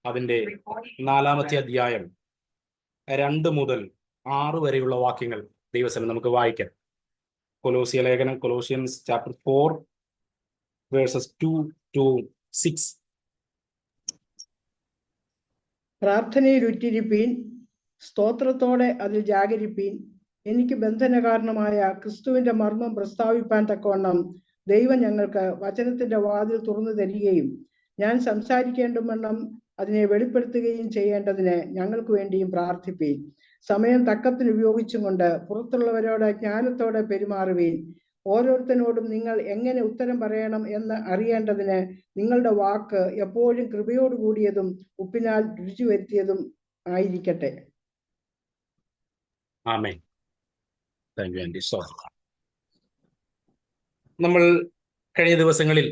അതിന്റെ 4-ാമത്തെ അധ്യായം 2 മുതൽ 6 വരെയുള്ള വാക്യങ്ങൾ ദൈവസനം നമുക്ക് വായിക്കാം. കൊലോസ്യ ലേഖനം, കൊലോഷ്യൻസ് ചാപ്റ്റർ 4 വേഴ്സസ് 2 to 6. പ്രാർത്ഥനയിൽ ഉറ്റിരിപ്പീൻ, സ്തോത്രത്തോടെ അതിൽ ജാഗരിപ്പീൻ. എനിക്ക് ബന്ധന കാരണമായ ക്രിസ്തുവിന്റെ മർമ്മം പ്രസ്താവിപ്പാൻ തക്കവണ്ണം ദൈവം ഞങ്ങൾക്ക് വചനത്തിന്റെ വാതിൽ തുറന്നു തരികയും ഞാൻ സംസാരിക്കേണ്ടുവണ്ണം അതിനെ വെളിപ്പെടുത്തുകയും ചെയ്യേണ്ടതിന് ഞങ്ങൾക്ക് വേണ്ടിയും പ്രാർത്ഥിപ്പീൻ. സമയം തക്കത്തിന് ഉപയോഗിച്ചും കൊണ്ട് പുറത്തുള്ളവരോട് ജ്ഞാനത്തോടെ പെരുമാറുവീൻ. ഓരോരുത്തരോടും നിങ്ങൾ എങ്ങനെ ഉത്തരം പറയണം എന്ന് അറിയേണ്ടതിന് നിങ്ങളുടെ വാക്ക് എപ്പോഴും കൃപയോടുകൂടിയതും ഉപ്പിനാൽ രുചി വരുത്തിയതും ആയിരിക്കട്ടെ. ആമേൻ. Thank you aunty. സോ നമ്മൾ കഴിഞ്ഞ ദിവസങ്ങളിൽ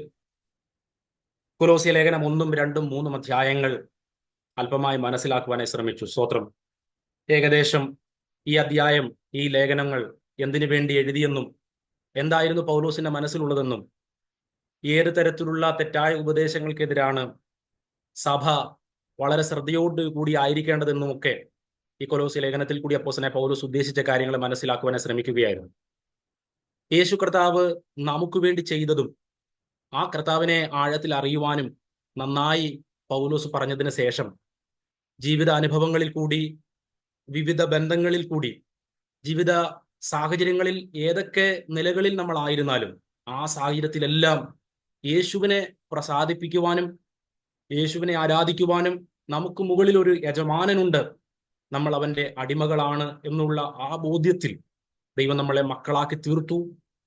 കൊലോസ്യ ലേഖനം 1, 2, 3 അധ്യായങ്ങൾ അല്പമായി മനസ്സിലാക്കുവാനായി ശ്രമിച്ചു. സ്തോത്രം. ഏകദേശം ഈ അധ്യായം, ഈ ലേഖനങ്ങൾ എന്തിനു വേണ്ടി എഴുതിയെന്നും എന്തായിരുന്നു പൗലോസിന്റെ മനസ്സിലുള്ളതെന്നും ഏത് തരത്തിലുള്ള തെറ്റായ ഉപദേശങ്ങൾക്കെതിരാണ് സഭ വളരെ ശ്രദ്ധയോടുകൂടി ആയിരിക്കേണ്ടതെന്നും ഒക്കെ ഈ കൊലോസ്യ ലേഖനത്തിൽ കൂടി അപ്പോസ്തലനായ പൗലോസ് ഉദ്ദേശിച്ച കാര്യങ്ങൾ മനസ്സിലാക്കുവാനായി ശ്രമിക്കുകയായിരുന്നു. യേശു കർത്താവ് നമുക്ക് വേണ്ടി ചെയ്തതും ആ കർത്താവിനെ ആഴത്തിൽ അറിയുവാനും നന്നായി പൗലോസ് പറഞ്ഞതിന് ശേഷം ജീവിത അനുഭവങ്ങളിൽ കൂടി, വിവിധ ബന്ധങ്ങളിൽ കൂടി, ജീവിത സാഹചര്യങ്ങളിൽ ഏതൊക്കെ നിലകളിൽ നമ്മൾ ആയിരുന്നാലും ആ സാഹചര്യത്തിലെല്ലാം യേശുവിനെ പ്രസാദിപ്പിക്കുവാനും യേശുവിനെ ആരാധിക്കുവാനും നമുക്ക് മുകളിൽ ഒരു യജമാനനുണ്ട്, നമ്മൾ അവന്റെ അടിമകളാണ് എന്നുള്ള ആ ബോധ്യത്തിൽ ദൈവം നമ്മളെ മക്കളാക്കി തീർത്തു.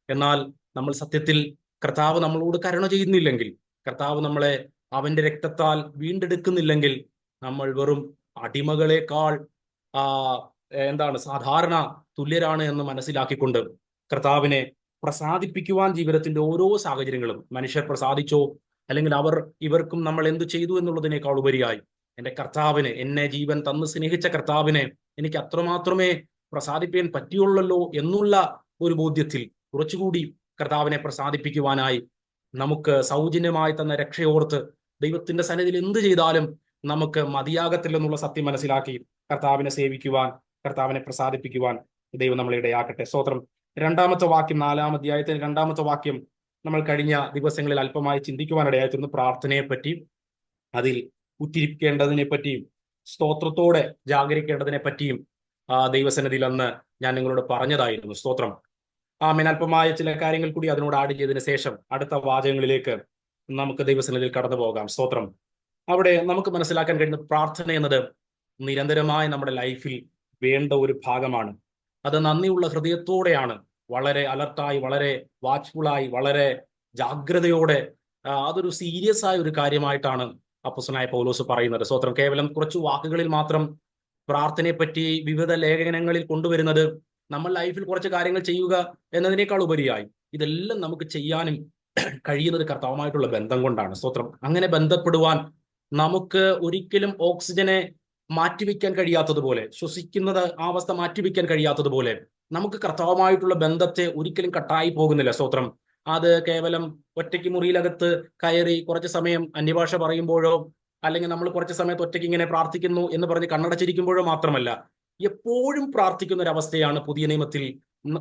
എന്നാൽ നമ്മൾ സത്യത്തിൽ കർത്താവ് നമ്മളോട് കരുണ ചെയ്യുന്നില്ലെങ്കിൽ, കർത്താവ് നമ്മളെ അവന്റെ രക്തത്താൽ വീണ്ടെടുക്കുന്നില്ലെങ്കിൽ നമ്മൾ വെറും അടിമകളെക്കാൾ സാധാരണ തുല്യരാണ് എന്ന് മനസ്സിലാക്കിക്കൊണ്ട് കർത്താവിനെ പ്രസാദിപ്പിക്കുവാൻ ജീവിതത്തിന്റെ ഓരോ സാഹചര്യങ്ങളും മനുഷ്യർ പ്രസാദിച്ചോ അല്ലെങ്കിൽ ഇവർക്കും നമ്മൾ എന്തു ചെയ്തു എന്നുള്ളതിനേക്കാൾ ഉപരിയായി എൻ്റെ കർത്താവിനെ, എന്നെ ജീവൻ തന്ന് സ്നേഹിച്ച കർത്താവിനെ എനിക്ക് അത്രമാത്രമേ പ്രസാദിപ്പിക്കാൻ പറ്റിയുള്ളല്ലോ എന്നുള്ള ഒരു ബോധ്യത്തിൽ കുറച്ചുകൂടി കർത്താവിനെ പ്രസാദിപ്പിക്കുവാനായി നമുക്ക് സൗജന്യമായി തന്ന രക്ഷയോർത്ത് ദൈവത്തിന്റെ സന്നിധിയിൽ എന്ത് ചെയ്താലും നമുക്ക് മതിയാകത്തില്ലെന്നുള്ള സത്യം മനസ്സിലാക്കി കർത്താവിനെ സേവിക്കുവാൻ, കർത്താവിനെ പ്രസാദിപ്പിക്കുവാൻ ദൈവം നമ്മളെ ഇടയാക്കട്ടെ. സ്തോത്രം. 2-ാമത്തെ വാക്യം, 4-ാം അധ്യായത്തിന് 2-ാമത്തെ വാക്യം നമ്മൾ കഴിഞ്ഞ ദിവസങ്ങളിൽ അല്പമായി ചിന്തിക്കുവാനിടയായിത്തീർന്നു. പ്രാർത്ഥനയെ പറ്റി, അതിൽ ഉറ്റിരിക്കേണ്ടതിനെ പറ്റിയും സ്തോത്രത്തോടെ ജാഗരിക്കേണ്ടതിനെ പറ്റിയും ദൈവസന്നിധിയിൽ അന്ന് ഞാൻ നിങ്ങളോട് പറഞ്ഞതായിരുന്നു. സ്തോത്രം. അല്പമായ ചില കാര്യങ്ങൾ കൂടി അതിനോട് ആഡ് ചെയ്തതിന് ശേഷം അടുത്ത വാചകങ്ങളിലേക്ക് നമുക്ക് ദൈവസന്നിധിയിൽ കടന്നു പോകാം. സ്തോത്രം. അവിടെ നമുക്ക് മനസ്സിലാക്കാൻ കഴിയുന്ന പ്രാർത്ഥന എന്നത് നിരന്തരമായി നമ്മുടെ ലൈഫിൽ വേണ്ട ഒരു ഭാഗമാണ്. അത് നന്ദിയുള്ള ഹൃദയത്തോടെയാണ്, വളരെ അലർട്ടായി, വളരെ വാച്ച്ഫുള്ളായി, വളരെ ജാഗ്രതയോടെ, അതൊരു സീരിയസ് ആയ ഒരു കാര്യമായിട്ടാണ് അപ്പോസ്തലനായ പൗലോസ് പറയുന്നത്. സ്തോത്രം. കേവലം കുറച്ച് വാക്കുകളിൽ മാത്രം പ്രാർത്ഥനയെ പറ്റി വിവിധ ലേഖനങ്ങളിൽ കൊണ്ടുവരുന്നത് നമ്മൾ ലൈഫിൽ കുറച്ച് കാര്യങ്ങൾ ചെയ്യുക എന്നതിനേക്കാൾ ഉപരിയായി ഇതെല്ലാം നമുക്ക് ചെയ്യാനും കഴിയുന്നത് കർത്താവുമായിട്ടുള്ള ബന്ധം കൊണ്ടാണ്. സ്തോത്രം. അങ്ങനെ ബന്ധപ്പെടുവാൻ നമുക്ക് ഒരിക്കലും ഓക്സിജനെ മാറ്റിവെക്കാൻ കഴിയാത്തതുപോലെ, ശ്വസിക്കുന്നത് ആ അവസ്ഥ മാറ്റിവെക്കാൻ കഴിയാത്തതുപോലെ നമുക്ക് കർത്താവുമായിട്ടുള്ള ബന്ധത്തെ ഒരിക്കലും കട്ടായി പോകുന്നില്ല. സ്തോത്രം. അത് കേവലം ഒറ്റയ്ക്ക് മുറിയിലകത്ത് കയറി കുറച്ച് സമയം അന്യഭാഷ പറയുമ്പോഴോ അല്ലെങ്കിൽ നമ്മൾ കുറച്ച് സമയത്ത് ഒറ്റയ്ക്ക് ഇങ്ങനെ പ്രാർത്ഥിക്കുന്നു എന്ന് പറഞ്ഞ് കണ്ണടച്ചിരിക്കുമ്പോഴോ മാത്രമല്ല, എപ്പോഴും പ്രാർത്ഥിക്കുന്ന ഒരു അവസ്ഥയാണ് പുതിയ നിയമത്തിൽ.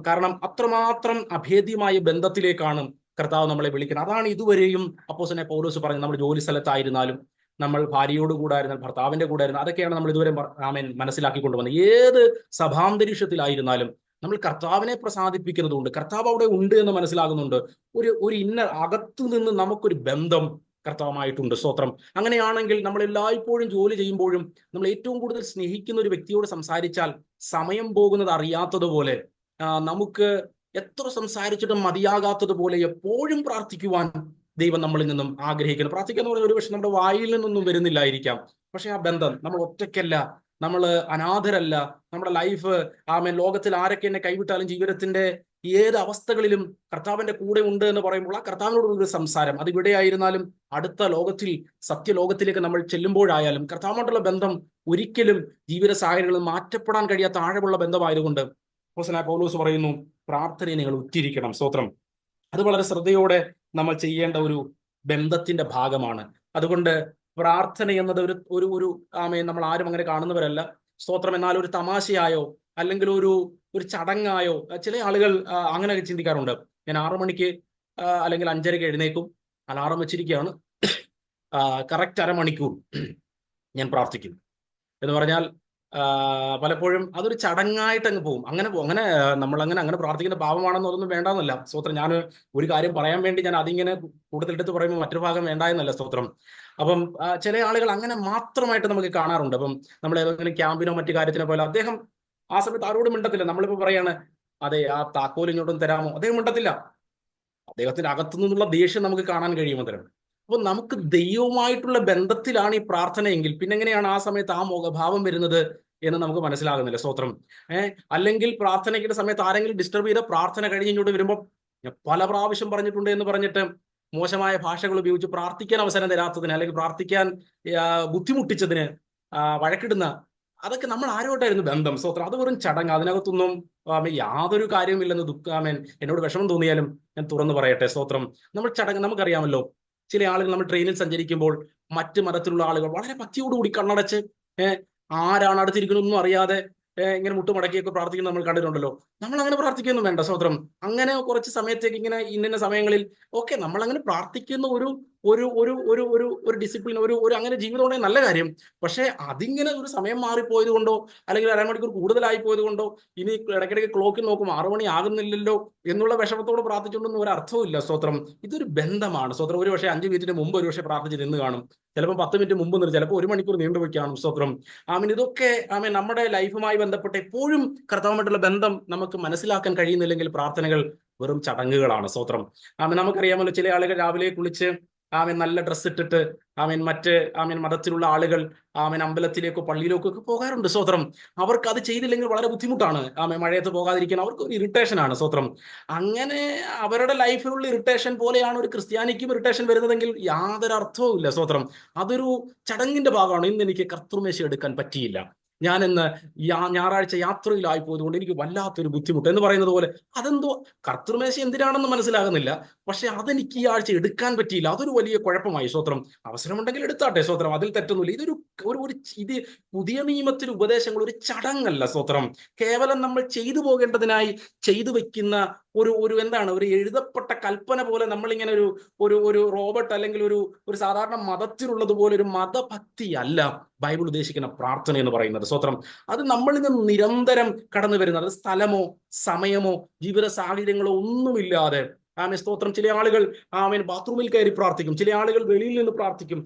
കാരണം അത്രമാത്രം അഭേദ്യമായ ബന്ധത്തിലേക്കാണ് കർത്താവ് നമ്മളെ വിളിക്കുന്നത്. അതാണ് ഇതുവരെയും അപ്പോസ്തലനായ പൗലോസ് പറഞ്ഞത്. നമ്മൾ ജോലി സ്ഥലത്തായിരുന്നാലും, നമ്മൾ ഭാര്യയോട് കൂടായിരുന്നാലും, ഭർത്താവിന്റെ കൂടെ ആയിരുന്നാലും, അതൊക്കെയാണ് നമ്മൾ ഇതുവരെ മനസ്സിലാക്കി കൊണ്ടുവന്നത്. ഏത് സഭാന്തരീക്ഷത്തിലായിരുന്നാലും നമ്മൾ കർത്താവിനെ പ്രസാദിപ്പിക്കുന്നതുകൊണ്ട്, കർത്താവ് അവിടെ ഉണ്ട് എന്ന് മനസ്സിലാകുന്നുണ്ട്. ഒരു ഇന്നർ അകത്തു നിന്ന് നമുക്കൊരു ബന്ധം കർത്താവുമായിട്ടുണ്ട്. സ്തോത്രം. അങ്ങനെയാണെങ്കിൽ നമ്മൾ എല്ലായ്പ്പോഴും ജോലി ചെയ്യുമ്പോഴും നമ്മൾ ഏറ്റവും കൂടുതൽ സ്നേഹിക്കുന്ന ഒരു വ്യക്തിയോട് സംസാരിച്ചാൽ സമയം പോകുന്നത് അറിയാത്തതുപോലെ, നമുക്ക് എത്ര സംസാരിച്ചിട്ടും മതിയാകാത്തതുപോലെ എപ്പോഴും പ്രാർത്ഥിക്കുവാൻ ദൈവം നമ്മളിൽ നിന്നും ആഗ്രഹിക്കുന്നു. പ്രാർത്ഥിക്കുക എന്ന് പറയുന്നത് ഒരുപക്ഷെ നമ്മുടെ വായിൽ നിന്നൊന്നും വരുന്നില്ലായിരിക്കാം. പക്ഷെ ആ ബന്ധം, നമ്മൾ ഒറ്റയ്ക്കല്ല, നമ്മൾ അനാഥരല്ല, നമ്മുടെ ലൈഫ് ലോകത്തിൽ ആരൊക്കെ എന്നെ കൈവിട്ടാലും ജീവിതത്തിന്റെ ഏത് അവസ്ഥകളിലും കർത്താവിന്റെ കൂടെ ഉണ്ട് എന്ന് പറയുമ്പോൾ ആ കർത്താവിനോടുള്ള ഒരു സംസാരം, അത് ഇവിടെയായിരുന്നാലും അടുത്ത ലോകത്തിൽ, സത്യലോകത്തിലേക്ക് നമ്മൾ ചെല്ലുമ്പോഴായാലും കർത്താവിനോടുള്ള ബന്ധം ഒരിക്കലും ജീവിത സാഹചര്യങ്ങളിൽ മാറ്റപ്പെടാൻ കഴിയാത്ത ആഴമുള്ള ബന്ധമായതുകൊണ്ട് അപ്പോസ്തലനായ പൗലോസ് പറയുന്നു, പ്രാർത്ഥനയെ നിങ്ങൾ ഉറ്റിരിക്കണം. സ്തോത്രം. അത് വളരെ ശ്രദ്ധയോടെ നമ്മൾ ചെയ്യേണ്ട ഒരു ബന്ധത്തിന്റെ ഭാഗമാണ്. അതുകൊണ്ട് പ്രാർത്ഥന എന്നത് ഒരു ഒരു ഒരു നമ്മൾ ആരും അങ്ങനെ കാണുന്നവരല്ല. സ്തോത്രം. എന്നാൽ ഒരു തമാശയായോ അല്ലെങ്കിൽ ഒരു ചടങ്ങായോ ചില ആളുകൾ അങ്ങനെ ചിന്തിക്കാറുണ്ട്. ഞാൻ 6 മണിക്ക് അല്ലെങ്കിൽ 5:30 എഴുന്നേക്കും, അലാറം വെച്ചിരിക്കുകയാണ്, കറക്റ്റ് അരമണിക്കൂർ ഞാൻ പ്രാർത്ഥിക്കും എന്ന് പറഞ്ഞാൽ പലപ്പോഴും അതൊരു ചടങ്ങായിട്ട് അങ്ങ് പോകും. അങ്ങനെ നമ്മൾ അങ്ങനെ പ്രാർത്ഥിക്കുന്ന പാപമാണെന്ന് അതൊന്നും വേണ്ടാന്നല്ല സ്തോത്രം. ഞാൻ ഒരു കാര്യം പറയാൻ വേണ്ടി ഞാൻ അതിങ്ങനെ കൂടുതൽ എടുത്ത് പറയുമ്പോൾ മറ്റൊരു ഭാഗം വേണ്ട എന്നല്ല സ്തോത്രം. അപ്പം ചില ആളുകൾ അങ്ങനെ മാത്രമായിട്ട് നമുക്ക് കാണാറുണ്ട്. അപ്പം നമ്മൾ ഏതെങ്കിലും ക്യാമ്പിനോ മറ്റു കാര്യത്തിനോ പോലെ അദ്ദേഹം ആ സമയത്ത് ആരോടും മിണ്ടത്തില്ല. നമ്മളിപ്പോ പറയാണ്, അതെ ആ താക്കോൽ ഇങ്ങോട്ടും തരാമോ, അദ്ദേഹം മിണ്ടത്തില്ല. അദ്ദേഹത്തിന്റെ അകത്തു നിന്നുള്ള ദേഷ്യം നമുക്ക് കാണാൻ കഴിയും അത്തരം. അപ്പൊ നമുക്ക് ദൈവവുമായിട്ടുള്ള ബന്ധത്തിലാണ് ഈ പ്രാർത്ഥനയെങ്കിൽ പിന്നെ എങ്ങനെയാണ് ആ സമയത്ത് ആ മുഖഭാവം വരുന്നത് എന്ന് നമുക്ക് മനസ്സിലാകുന്നില്ല. സ്തോത്രം. അല്ലെങ്കിൽ പ്രാർത്ഥനയ്ക്കുന്ന സമയത്ത് ആരെങ്കിലും ഡിസ്റ്റർബ് ചെയ്ത പ്രാർത്ഥന കഴിഞ്ഞ് ഇങ്ങോട്ട് വരുമ്പോൾ ഞാൻ പല പ്രാവശ്യം പറഞ്ഞിട്ടുണ്ട് എന്ന് പറഞ്ഞിട്ട് മോശമായ ഭാഷകൾ ഉപയോഗിച്ച് പ്രാർത്ഥിക്കാൻ അവസരം തരാത്തതിന് അല്ലെങ്കിൽ പ്രാർത്ഥിക്കാൻ ബുദ്ധിമുട്ടിച്ചതിന് വഴക്കിടുന്ന, അതൊക്കെ നമ്മൾ ആരോട്ടായിരുന്നു ബന്ധം. സ്തോത്രം. അത് വെറും ചടങ്ങ്. അതിനകത്തൊന്നും യാതൊരു കാര്യവുമില്ലെന്ന് എന്നോട് വിഷമം തോന്നിയാലും ഞാൻ തുറന്നു പറയട്ടെ. സ്തോത്രം. നമ്മൾ ചടങ്ങ് നമുക്കറിയാമല്ലോ. ചില ആളുകൾ നമ്മൾ ട്രെയിനിൽ സഞ്ചരിക്കുമ്പോൾ മറ്റ് മതത്തിലുള്ള ആളുകൾ വളരെ ഭക്തിയോടുകൂടി കണ്ണടച്ച് ആരാണ് അടുത്തിരിക്കുന്നതൊന്നും അറിയാതെ ഇങ്ങനെ മുട്ടുമടക്കിയൊക്കെ പ്രാർത്ഥിക്കുന്നത് നമ്മൾ കണ്ടിട്ടുണ്ടല്ലോ. നമ്മൾ അങ്ങനെ പ്രാർത്ഥിക്കൊന്നും വേണ്ട. സ്തോത്രം. അങ്ങനെ കുറച്ച് സമയത്തേക്ക് ഇങ്ങനെ ഇന്ന സമയങ്ങളിൽ ഓക്കെ നമ്മൾ അങ്ങനെ പ്രാർത്ഥിക്കുന്ന ഒരു ഒരു ഒരു ഒരു ഒരു ഒരു ഡിസിപ്ലിൻ ഒരു അങ്ങനെ ജീവിതമാണെങ്കിൽ നല്ല കാര്യം. പക്ഷെ അതിങ്ങനെ ഒരു സമയം മാറിപ്പോയത് കൊണ്ടോ അല്ലെങ്കിൽ അരമണിക്കൂർ കൂടുതലായി പോയത് കൊണ്ടോ ഇനി ഇടയ്ക്കിടയ്ക്ക് ക്ലോക്കിൽ നോക്കും 6 മണി ആകുന്നില്ലല്ലോ എന്നുള്ള വിഷമത്തോട് പ്രാർത്ഥിച്ചുകൊണ്ടൊന്നും ഒരു അർത്ഥവും ഇല്ല. സ്തോത്രം. ഇതൊരു ബന്ധമാണ്. സ്തോത്രം. ഒരു പക്ഷേ 5 മിനിറ്റിന് മുമ്പ് ഒരു പക്ഷേ പ്രാർത്ഥിച്ച് നിന്ന് കാണും, ചിലപ്പോൾ 10 മിനിറ്റ് മുമ്പ് നിന്ന്, ചിലപ്പോൾ 1 മണിക്കൂർ നീണ്ടുപോയി കാണും. സ്തോത്രം. ഇതൊക്കെ നമ്മുടെ ലൈഫുമായി ബന്ധപ്പെട്ട് എപ്പോഴും കർത്താവുമായിട്ടുള്ള ബന്ധം നമുക്ക് മനസ്സിലാക്കാൻ കഴിയുന്നില്ലെങ്കിൽ പ്രാർത്ഥനകൾ വെറും ചടങ്ങുകളാണ്. സ്തോത്രം. നമുക്കറിയാമല്ലോ, ചില ആളുകൾ രാവിലെ കുളിച്ച് നല്ല ഡ്രസ്സ് ഇട്ടിട്ട് മറ്റ് മതത്തിലുള്ള ആളുകൾ അമ്പലത്തിലേക്കോ പള്ളിയിലേക്കോ ഒക്കെ പോകാറുണ്ട്. സ്തോത്രം. അവർക്ക് അത് ചെയ്തില്ലെങ്കിൽ വളരെ ബുദ്ധിമുട്ടാണ്. മഴയത്ത് പോകാതിരിക്കാൻ അവർക്ക് ഒരു ഇറിറ്റേഷൻ ആണ്. സ്തോത്രം. അങ്ങനെ അവരുടെ ലൈഫിലുള്ള ഇറിറ്റേഷൻ പോലെയാണ് ഒരു ക്രിസ്ത്യാനിക്കും ഇറിറ്റേഷൻ വരുന്നതെങ്കിൽ യാതൊരു അർത്ഥവും ഇല്ല. സ്തോത്രം. അതൊരു ചടങ്ങിന്റെ ഭാഗമാണ്. ഇന്ന് എനിക്ക് കർത്തൃമേശ എടുക്കാൻ പറ്റിയില്ല, ഞാൻ ഇന്ന് ഞായറാഴ്ച യാത്രയിലായി പോയതുകൊണ്ട് എനിക്ക് വല്ലാത്തൊരു ബുദ്ധിമുട്ട് എന്ന് പറയുന്നത് പോലെ. അതെന്തോ കർത്തൃമേശ എന്തിനാണെന്ന് മനസ്സിലാകുന്നില്ല, പക്ഷെ അതെനിക്ക് ഈ ആഴ്ച എടുക്കാൻ പറ്റിയില്ല, അതൊരു വലിയ കുഴപ്പമായി. സ്തോത്രം. അവസരമുണ്ടെങ്കിൽ എടുത്താട്ടെ. സ്തോത്രം. അതിൽ തെറ്റൊന്നുമില്ല. ഇത് പുതിയ നിയമത്തിലെ ഉപദേശങ്ങൾ ഒരു ചടങ്ങല്ല. സ്തോത്രം. കേവലം നമ്മൾ ചെയ്തു പോകേണ്ടതിനായി ചെയ്തു വെക്കുന്ന ഒരു എഴുതപ്പെട്ട കൽപ്പന പോലെ നമ്മളിങ്ങനെ ഒരു റോബോട്ട് അല്ലെങ്കിൽ ഒരു സാധാരണ മതത്തിലുള്ളത് പോലെ ഒരു മതഭക്തി അല്ല ബൈബിൾ ഉദ്ദേശിക്കുന്ന പ്രാർത്ഥന എന്ന് പറയുന്നത്. സ്തോത്രം. അത് നമ്മളിൽ നിന്ന് നിരന്തരം കടന്നു വരുന്നത്. അത് സ്ഥലമോ സമയമോ ജീവിത സാഹചര്യങ്ങളോ ഒന്നുമില്ലാതെ സ്തോത്രം. ചില ആളുകൾ ബാത്റൂമിൽ കയറി പ്രാർത്ഥിക്കും, ചില ആളുകൾ വെളിയിൽ നിന്ന് പ്രാർത്ഥിക്കും.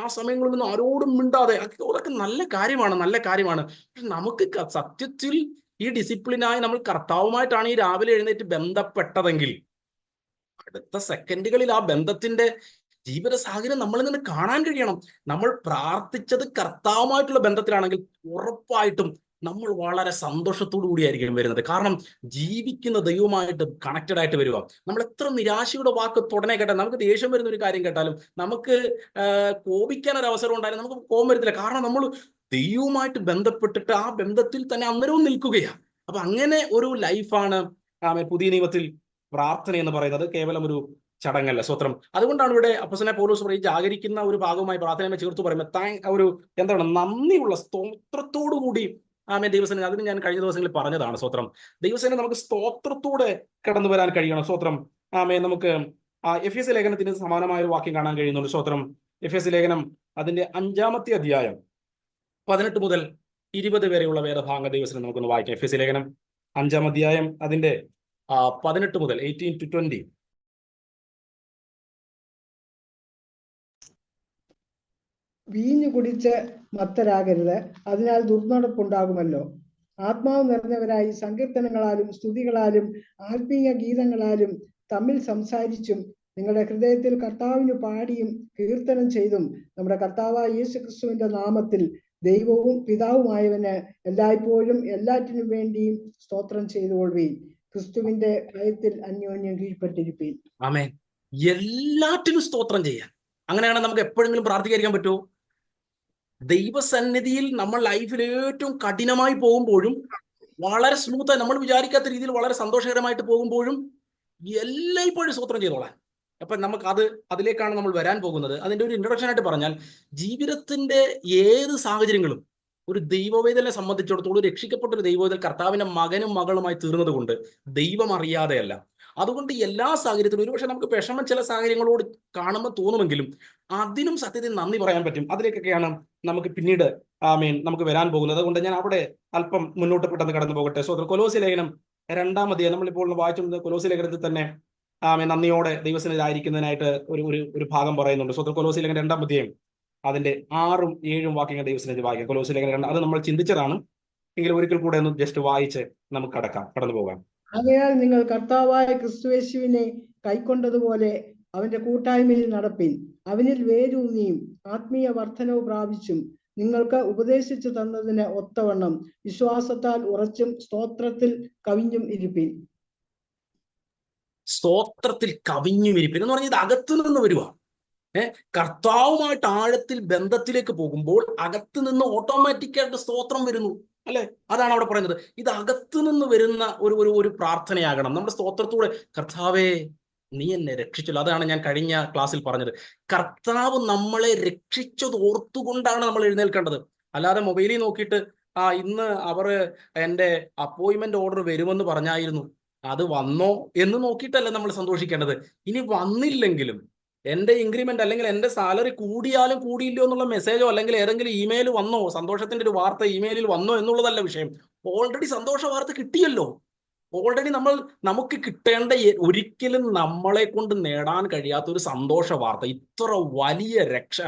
ആ സമയങ്ങളിൽ നിന്ന് ആരോടും മിണ്ടാതെ. അതൊക്കെ നല്ല കാര്യമാണ്. നമുക്ക് സത്യത്തിൽ ഈ ഡിസിപ്ലിനായി നമ്മൾ കർത്താവുമായിട്ടാണ് ഈ രാവിലെ എഴുന്നേറ്റ് ബന്ധപ്പെട്ടതെങ്കിൽ അടുത്ത സെക്കൻഡുകളിൽ ആ ബന്ധത്തിന്റെ ജീവിത സാഹചര്യം നമ്മളിൽ നിന്ന് കാണാൻ കഴിയണം. നമ്മൾ പ്രാർത്ഥിച്ചത് കർത്താവുമായിട്ടുള്ള ബന്ധത്തിലാണെങ്കിൽ ഉറപ്പായിട്ടും നമ്മൾ വളരെ സന്തോഷത്തോടു കൂടിയായിരിക്കും വരുന്നത്. കാരണം ജീവിക്കുന്ന ദൈവമായിട്ട് കണക്റ്റഡ് ആയിട്ട് വരിക. നമ്മൾ എത്ര നിരാശയുടെ വാക്ക് തുടനെ കേട്ടാൽ, നമുക്ക് ദേഷ്യം വരുന്ന ഒരു കാര്യം കേട്ടാലും, നമുക്ക് കോപിക്കാൻ ഒരു അവസരം ഉണ്ടായാലും നമുക്ക് കോപം വരത്തില്ല. കാരണം നമ്മൾ ദൈവവുമായിട്ട് ബന്ധപ്പെട്ടിട്ട് ആ ബന്ധത്തിൽ തന്നെ അന്നേരവും നിൽക്കുകയാണ്. അപ്പൊ അങ്ങനെ ഒരു ലൈഫാണ് പുതിയ നിയമത്തിൽ പ്രാർത്ഥന എന്ന് പറയുന്നത്. കേവലം ഒരു ചടങ്ങല്ല. സ്തോത്രം. അതുകൊണ്ടാണ് ഇവിടെ അപ്പോസ്തലനായ പൗലോസ് പറയും, ജാഗരിക്കുന്ന ഒരു ഭാഗമായി പ്രാർത്ഥനയെ ചേർത്ത് പറയുമ്പോൾ നന്ദിയുള്ള സ്തോത്രത്തോടു കൂടി ദൈവസേന. അതിന് ഞാൻ കഴിഞ്ഞ ദിവസങ്ങളിൽ പറഞ്ഞതാണ്. സ്തോത്രം. ദൈവസേന നമുക്ക് സ്തോത്രത്തോടെ കടന്നു വരാൻ കഴിയണം. സ്തോത്രം. നമുക്ക് എഫെസ്യ ലേഖനത്തിന് സമാനമായ ഒരു വാക്യം കാണാൻ കഴിയുന്നുണ്ട്. സ്തോത്രം. എഫെസ്യ ലേഖനം അതിന്റെ 5-ാമത്തെ അധ്യായം 18 മുതൽ 20 വരെയുള്ള വേദഭാഗ ദൈവസേന നമുക്കൊന്ന് വായിക്കാം. എഫെസ്യ ലേഖനം 5-ാം അധ്യായം അതിന്റെ 18 മുതൽ 18 to 20. വീഞ്ഞു കുടിച്ച് മത്തരാകരുത്, അതിനാൽ ദുർനടപ്പുണ്ടാകുമല്ലോ. ആത്മാവ് നിറഞ്ഞവരായി സങ്കീർത്തനങ്ങളാലും സ്തുതികളാലും ആത്മീയ ഗീതങ്ങളാലും തമ്മിൽ സംസാരിച്ചും നിങ്ങളുടെ ഹൃദയത്തിൽ കർത്താവിന് പാടിയും കീർത്തനം ചെയ്തും നമ്മുടെ കർത്താവായ യേശുക്രിസ്തുവിന്റെ നാമത്തിൽ ദൈവവും പിതാവുമായവന് എല്ലായ്പ്പോഴും എല്ലാറ്റിനും വേണ്ടിയും സ്തോത്രം ചെയ്തുകൊള്ളുവീൻ. ക്രിസ്തുവിന്റെ ഭയത്തിൽ അന്യോന്യം കീഴ്പ്പെട്ടിരിപ്പീൻ. ആമേൻ. എല്ലാറ്റിനും സ്തോത്രം ചെയ്യാൻ. അങ്ങനെയാണ് നമുക്ക് എപ്പോഴെങ്കിലും പ്രാർത്ഥിക്കാതിരിക്കാൻ പറ്റുമോ? ദൈവസന്നിധിയിൽ നമ്മൾ ലൈഫിൽ ഏറ്റവും കഠിനമായി പോകുമ്പോഴും വളരെ സ്മൂത്തായി നമ്മൾ വിചാരിക്കാത്ത രീതിയിൽ വളരെ സന്തോഷകരമായിട്ട് പോകുമ്പോഴും എല്ലായ്പ്പോഴും സ്തോത്രം ചെയ്തോളാൻ. അപ്പൊ അതിലേക്കാണ് നമ്മൾ വരാൻ പോകുന്നത്. അതിന്റെ ഒരു ഇൻട്രൊഡക്ഷൻ ആയിട്ട് പറഞ്ഞാൽ, ജീവിതത്തിന്റെ ഏത് സാഹചര്യങ്ങളും ഒരു ദൈവവേദനെ സംബന്ധിച്ചിടത്തോളം രക്ഷിക്കപ്പെട്ട ഒരു ദൈവവേദൽ കർത്താവിന്റെ മകനും മകളുമായി തീർന്നത് കൊണ്ട് ദൈവം അറിയാതെയല്ല. അതുകൊണ്ട് എല്ലാ സാഹചര്യത്തിലും, ഒരുപക്ഷെ നമുക്ക് വിഷമം ചില സാഹചര്യങ്ങളോട് കാണുമ്പോൾ തോന്നുമെങ്കിലും അതിനും സത്യത്തിൽ നന്ദി പറയാൻ പറ്റും. അതിലേക്കൊക്കെയാണ് നമുക്ക് പിന്നീട് നമുക്ക് വരാൻ പോകുന്നത്. അതുകൊണ്ട് ഞാൻ അവിടെ അല്പം മുന്നോട്ട് പെട്ടെന്ന് കടന്നു പോകട്ടെ. കൊലോസ്യ ലേഖനം 2-ാം അധ്യായം നമ്മളിപ്പോൾ വായിച്ചുകൊണ്ട് കൊലോസ്യ ലേഖനത്തിൽ തന്നെ നന്ദിയോടെ ദൈവസന്നിധിയിലായിരിക്കുന്നതിനായിട്ട് ഒരു ഭാഗം പറയുന്നുണ്ട്. കൊലോസ്യ ലേഖനം 2-ാം അധ്യായം അതിന്റെ 6ഉം 7ഉം വാക്യങ്ങൾ ദൈവസന്നിധി വായിക്കാം. കൊലോസ്യ ലേഖനം 2, അത് നമ്മൾ ചിന്തിച്ചതാണ്, എങ്കിലും ഒരിക്കൽ കൂടെ ഒന്ന് ജസ്റ്റ് വായിച്ച് നമുക്ക് കടന്നു പോകാം. ആകയാൽ നിങ്ങൾ കർത്താവായ ക്രിസ്തുയേശുവിനെ കൈക്കൊണ്ടതുപോലെ അവന്റെ കൂട്ടായ്മയിൽ നടപ്പിൻ. അവനിൽ വേരൂന്നിയും ആത്മീയ വർധനവ് പ്രാപിച്ചും നിങ്ങൾക്ക് ഉപദേശിച്ചു തന്നതിന് ഒത്തവണ്ണം വിശ്വാസത്താൽ ഉറച്ചും സ്തോത്രത്തിൽ കവിഞ്ഞും ഇരിപ്പിൻ. സ്തോത്രത്തിൽ കവിഞ്ഞും ഇരിപ്പിൻ എന്ന് പറഞ്ഞാൽ ഇത് അകത്തു നിന്ന് വരുവാ. കർത്താവുമായിട്ട് ആഴത്തിൽ ബന്ധത്തിലേക്ക് പോകുമ്പോൾ അകത്ത് നിന്ന് ഓട്ടോമാറ്റിക്കായിട്ട് സ്തോത്രം വരുന്നു, അല്ലെ? അതാണ് അവിടെ പറയുന്നത്. ഇത് അകത്തു നിന്ന് വരുന്ന ഒരു പ്രാർത്ഥനയാകണം. നമ്മുടെ സ്തോത്രത്തോടെ കർത്താവേ നീ എന്നെ രക്ഷിച്ചല്ലോ. അതാണ് ഞാൻ കഴിഞ്ഞ ക്ലാസ്സിൽ പറഞ്ഞത്. കർത്താവ് നമ്മളെ രക്ഷിച്ചത് ഓർത്തുകൊണ്ടാണ് നമ്മൾ എഴുന്നേൽക്കേണ്ടത്. അല്ലാതെ മൊബൈലിൽ നോക്കിയിട്ട് ഇന്ന് എൻ്റെ അപ്പോയിന്റ്മെന്റ് ഓർഡർ വരുമെന്ന് പറഞ്ഞായിരുന്നു, അത് വന്നോ എന്ന് നോക്കിയിട്ടല്ല നമ്മൾ സന്തോഷിക്കേണ്ടത്. ഇനി വന്നില്ലെങ്കിലും എൻ്റെ ഇൻക്രിമെന്റ് അല്ലെങ്കിൽ എൻ്റെ സാലറി കൂടിയാലും കൂടിയില്ലോ എന്നുള്ള മെസ്സേജോ അല്ലെങ്കിൽ ഏതെങ്കിലും ഇമെയിൽ വന്നോ, സന്തോഷത്തിന്റെ ഒരു വാർത്ത ഇമെയിലിൽ വന്നോ എന്നുള്ളതല്ല വിഷയം. ഓൾറെഡി സന്തോഷ വാർത്ത കിട്ടിയല്ലോ. ഓൾറെഡി നമുക്ക് കിട്ടേണ്ട, ഒരിക്കലും നമ്മളെ കൊണ്ട് നേടാൻ കഴിയാത്ത ഒരു സന്തോഷ വാർത്ത, ഇത്ര വലിയ രക്ഷ